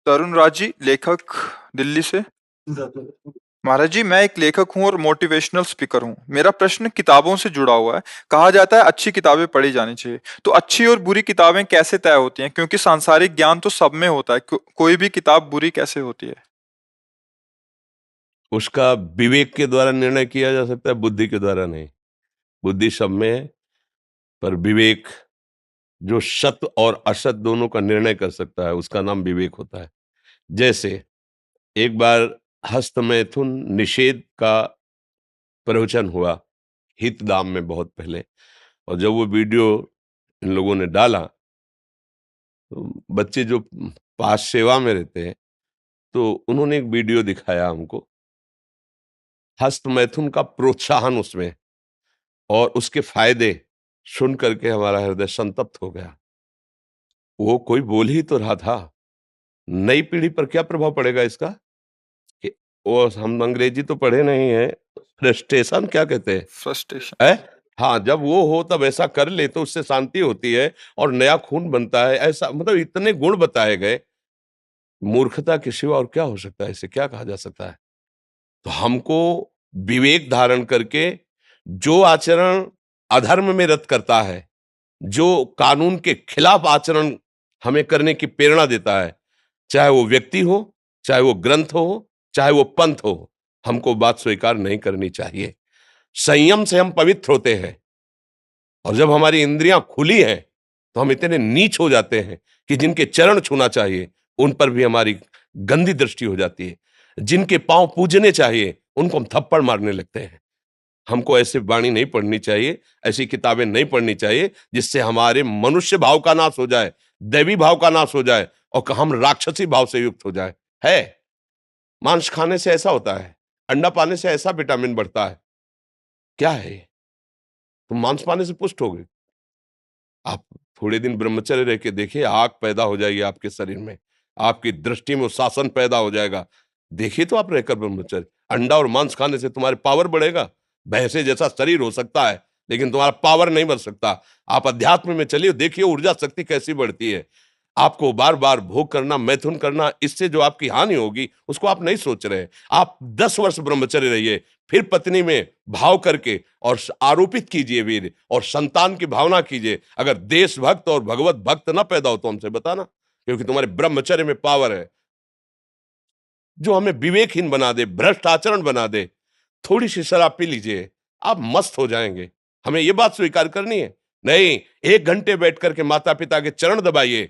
तरुण राज जी, लेखक, दिल्ली से। महाराज जी, मैं एक लेखक हूँ और मोटिवेशनल स्पीकर हूँ। मेरा प्रश्न किताबों से जुड़ा हुआ है। कहा जाता है अच्छी किताबें पढ़ी जानी चाहिए। तो अच्छी और बुरी किताबें कैसे तय होती हैं? क्योंकि सांसारिक ज्ञान तो सब में होता है। कोई भी किताब बुरी कैसे होती है? उसका विवेक के द्वारा निर्णय किया जा सकता है, बुद्धि के द्वारा नहीं। बुद्धि सब में है, पर विवेक जो सत्य और असत दोनों का निर्णय कर सकता है, उसका नाम विवेक होता है। जैसे एक बार हस्तमैथुन निषेध का प्रवचन हुआ हितधाम में बहुत पहले, और जब वो वीडियो इन लोगों ने डाला तो बच्चे जो पास सेवा में रहते हैं, तो उन्होंने एक वीडियो दिखाया हमको, हस्तमैथुन का प्रोत्साहन उसमें और उसके फायदे सुन करके हमारा हृदय संतप्त हो गया। वो कोई बोल ही तो रहा था, नई पीढ़ी पर क्या प्रभाव पड़ेगा इसका कि वो, हम अंग्रेजी तो पढ़े नहीं है, फ्रस्ट्रेशन क्या कहते हैं फ्रस्ट्रेशन। है? हाँ, जब वो हो तब ऐसा कर ले तो उससे शांति होती है और नया खून बनता है। ऐसा मतलब इतने गुण बताए गए, मूर्खता के सिवा और क्या हो सकता है, इसे क्या कहा जा सकता है? तो हमको विवेक धारण करके जो आचरण अधर्म में रत करता है, जो कानून के खिलाफ आचरण हमें करने की प्रेरणा देता है, चाहे वो व्यक्ति हो, चाहे वो ग्रंथ हो, चाहे वो पंथ हो, हमको बात स्वीकार नहीं करनी चाहिए। संयम से हम पवित्र होते हैं, और जब हमारी इंद्रियां खुली हैं तो हम इतने नीच हो जाते हैं कि जिनके चरण छूना चाहिए उन पर भी हमारी गंदी दृष्टि हो जाती है। जिनके पांव पूजने चाहिए उनको हम थप्पड़ मारने लगते हैं। हमको ऐसे वाणी नहीं पढ़नी चाहिए, ऐसी किताबें नहीं पढ़नी चाहिए जिससे हमारे मनुष्य भाव का नाश हो जाए, दैवी भाव का नाश हो जाए और हम राक्षसी भाव से युक्त हो जाए। है, मांस खाने से ऐसा होता है, अंडा पाने से ऐसा विटामिन बढ़ता है। क्या है ये? तुम मांस पाने से पुष्ट हो गए। आप थोड़े दिन ब्रह्मचर्य रह के देखिए, आग पैदा हो जाएगी आपके शरीर में, आपकी दृष्टि में शासन पैदा हो जाएगा। देखिए तो आप रहकर ब्रह्मचर्य, अंडा और मांस खाने से तुम्हारे पावर बढ़ेगा। भैंसे जैसा शरीर हो सकता है लेकिन तुम्हारा पावर नहीं बढ़ सकता। आप अध्यात्म में चलिए, देखिए ऊर्जा शक्ति कैसी बढ़ती है। आपको बार बार भोग करना, मैथुन करना, इससे जो आपकी हानि होगी उसको आप नहीं सोच रहे। आप 10 वर्ष ब्रह्मचर्य रहिए, फिर पत्नी में भाव करके और आरोपित कीजिए वीर, और संतान की भावना कीजिए। अगर देशभक्त और भगवत भक्त ना पैदा हो तो हमसे बताना, क्योंकि तुम्हारे ब्रह्मचर्य में पावर है जो हमें विवेकहीन बना दे, भ्रष्ट आचरण बना दे। थोड़ी सी शराब पी लीजिए, आप मस्त हो जाएंगे। हमें यह बात स्वीकार करनी है। नहीं, 1 घंटे बैठ करके माता पिता के चरण दबाइए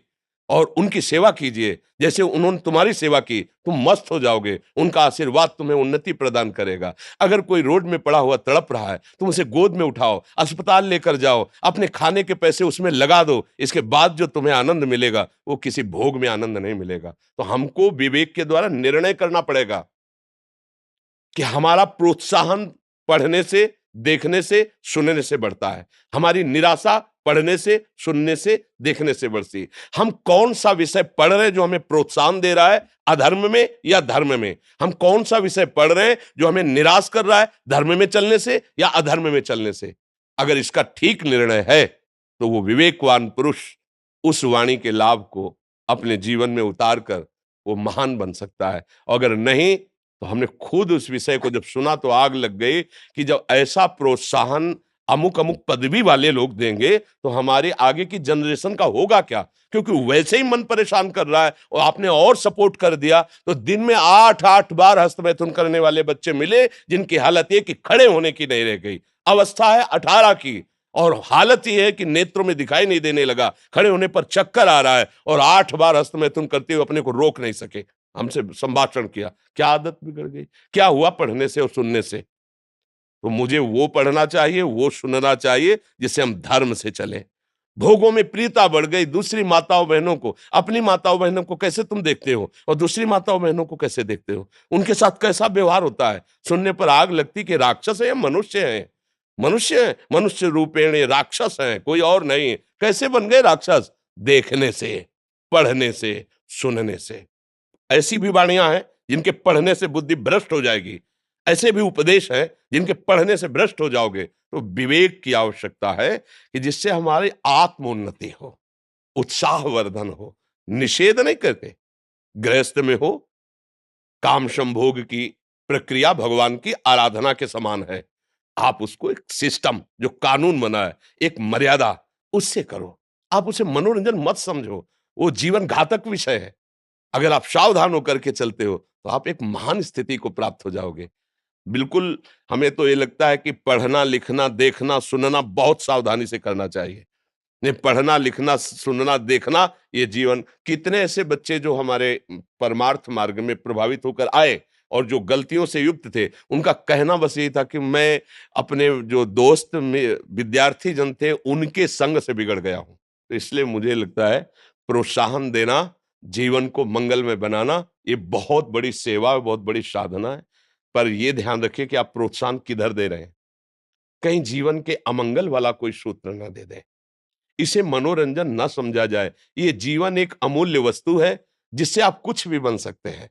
और उनकी सेवा कीजिए, जैसे उन्होंने तुम्हारी सेवा की, तुम मस्त हो जाओगे। उनका आशीर्वाद तुम्हें उन्नति प्रदान करेगा। अगर कोई रोड में पड़ा हुआ तड़प रहा है, तुम उसे गोद में उठाओ, अस्पताल लेकर जाओ, अपने खाने के पैसे उसमें लगा दो। इसके बाद जो तुम्हें आनंद मिलेगा वो किसी भोग में आनंद नहीं मिलेगा। तो हमको विवेक के द्वारा निर्णय करना पड़ेगा कि हमारा प्रोत्साहन पढ़ने से, देखने से, सुनने से बढ़ता है। हमारी निराशा पढ़ने से, सुनने से, देखने से बढ़ती है। हम कौन सा विषय पढ़ रहे हैं जो हमें प्रोत्साहन दे रहा है, अधर्म में या धर्म में? हम कौन सा विषय पढ़ रहे हैं जो हमें निराश कर रहा है, धर्म में चलने से या अधर्म में चलने से? अगर इसका ठीक निर्णय है तो वो विवेकवान पुरुष उस वाणी के लाभ को अपने जीवन में उतार कर वो महान बन सकता है। अगर नहीं तो हमने खुद उस विषय को जब सुना तो आग लग गई कि जब ऐसा प्रोत्साहन अमुक अमुक पदवी वाले लोग देंगे तो हमारे आगे की जनरेशन का होगा क्या? क्योंकि वैसे ही मन परेशान कर रहा है और आपने और सपोर्ट कर दिया तो दिन में 8-8 बार हस्तमैथुन करने वाले बच्चे मिले जिनकी हालत ये कि खड़े होने की नहीं रह गई। अवस्था है 18 की और हालत ये है कि नेत्रों में दिखाई नहीं देने लगा, खड़े होने पर चक्कर आ रहा है और 8 बार हस्तमैथुन करते हुए अपने को रोक नहीं सके। हमसे संभाषण किया, क्या आदत बिगड़ गई? क्या हुआ पढ़ने से और सुनने से? तो मुझे वो पढ़ना चाहिए, वो सुनना चाहिए जिससे हम धर्म से चलें। भोगों में प्रियता बढ़ गई। दूसरी माताओं बहनों को, अपनी माताओं बहनों को कैसे तुम देखते हो और दूसरी माताओं बहनों को कैसे देखते हो? उनके साथ कैसा व्यवहार होता है? सुनने पर आग लगती कि राक्षस है या मनुष्य है? मनुष्य है, मनुष्य रूपेण ये राक्षस है, कोई और नहीं। कैसे बन गए राक्षस? देखने से, पढ़ने से, सुनने से। ऐसी भी वाणियां हैं जिनके पढ़ने से बुद्धि भ्रष्ट हो जाएगी। ऐसे भी उपदेश हैं जिनके पढ़ने से भ्रष्ट हो जाओगे। तो विवेक की आवश्यकता है कि जिससे हमारी आत्मोन्नति हो, उत्साहवर्धन हो। निषेध नहीं करते, गृहस्थ में हो, काम संभोग की प्रक्रिया भगवान की आराधना के समान है। आप उसको एक सिस्टम जो कानून बना है, एक मर्यादा, उससे करो। आप उसे मनोरंजन मत समझो, वो जीवन घातक विषय है। अगर आप सावधान होकर के चलते हो तो आप एक महान स्थिति को प्राप्त हो जाओगे। बिल्कुल, हमें तो ये लगता है कि पढ़ना, लिखना, देखना, सुनना बहुत सावधानी से करना चाहिए। नहीं, पढ़ना, लिखना, सुनना, देखना, ये जीवन। कितने ऐसे बच्चे जो हमारे परमार्थ मार्ग में प्रभावित होकर आए और जो गलतियों से युक्त थे, उनका कहना बस यही था कि मैं अपने जो दोस्त में विद्यार्थी जन थे, उनके संग से बिगड़ गया हूँ। तो इसलिए मुझे लगता है प्रोत्साहन देना, जीवन को मंगलमय बनाना, ये बहुत बड़ी सेवा है, बहुत बड़ी साधना है। पर ये ध्यान रखिए कि आप प्रोत्साहन किधर दे रहे हैं। कहीं जीवन के अमंगल वाला कोई सूत्र ना दे दें। इसे मनोरंजन ना समझा जाए। ये जीवन एक अमूल्य वस्तु है, जिससे आप कुछ भी बन सकते हैं।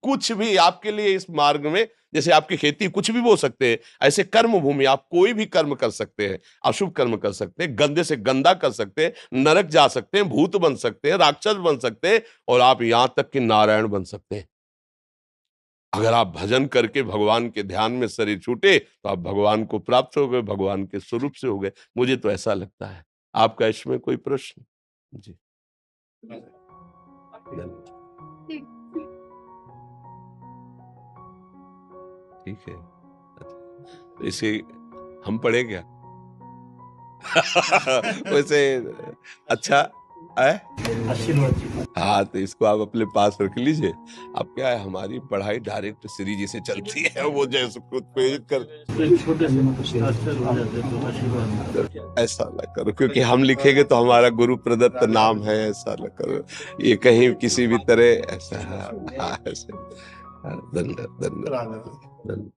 कुछ भी आपके लिए इस मार्ग में, जैसे आपकी खेती कुछ भी बो सकते हैं, ऐसे कर्म भूमि आप कोई भी कर्म कर सकते हैं। अशुभ कर्म कर सकते हैं, गंदे से गंदा कर सकते हैं, नरक जा सकते हैं, भूत बन सकते हैं, राक्षस बन सकते हैं और आप यहां तक कि नारायण बन सकते हैं। अगर आप भजन करके भगवान के ध्यान में शरीर छूटे तो आप भगवान को प्राप्त हो गए, भगवान के स्वरूप से हो गए। मुझे तो ऐसा लगता है। आपका इसमें कोई प्रश्न? जी। धन्यवाद। ठीक है। अच्छा, इसे हम पढ़े क्या? वैसे अच्छा है। हाँ, तो इसको आप अपने पास रख लीजिए। अब क्या है, हमारी पढ़ाई डायरेक्ट श्री जी से चलती है, वो जैसे खुद प्रेरित कर। ऐसा ना करो, क्योंकि हम लिखेंगे तो हमारा गुरु प्रदत्त नाम है, ऐसा ना करो। ये कहीं किसी भी तरह ऐसा है। हाँ, ऐसे। धन्यवाद, धन्यवाद, धन्यवाद।